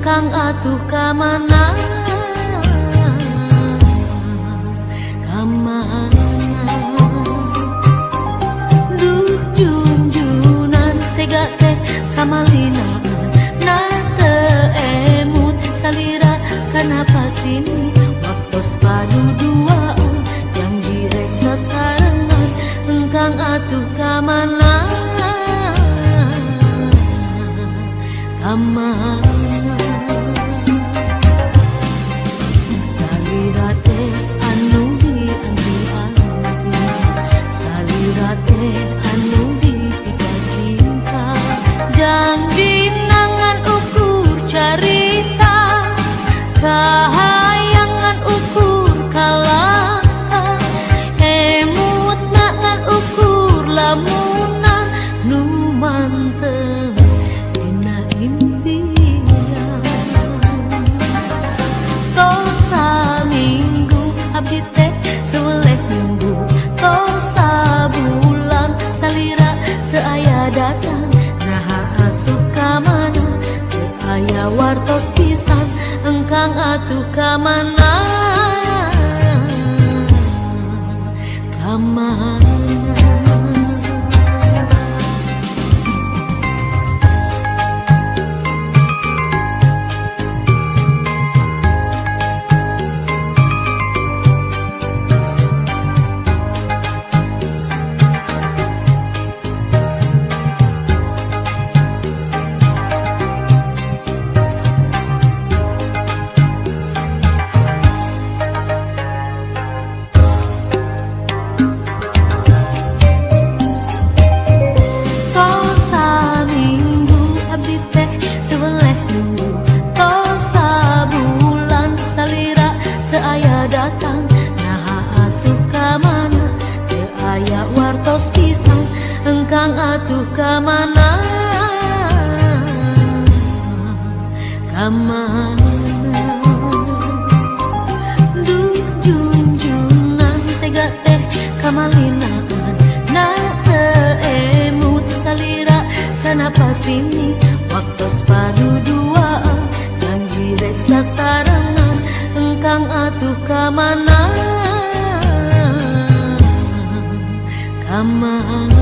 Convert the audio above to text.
engkang atuh kamana kamana duh junjunan tega teh kamalinaan na teu emut salira kana pasini waktos padu duaan janji rek sasarengan engkang atuh kamana kamana salira teh anu dianti-anti salira teh anu ditika cinta janji nangan ukur carita kahayangan ukur kalaka emut nangan ukur lamunan nu mantep dina impian tosa minggu abdi teh tuleh nunggu tosa bulan salira teu aya datang naha atuh kamana teu aya wartos pisan engkang atuh kamana kamana wartos pisang engkang atuh kamana kamana duh junjunan tega teh kamalinaan na teu emut salira kana pasini waktos padu duaan janji rek sasarengan engkang atuh kamana kamana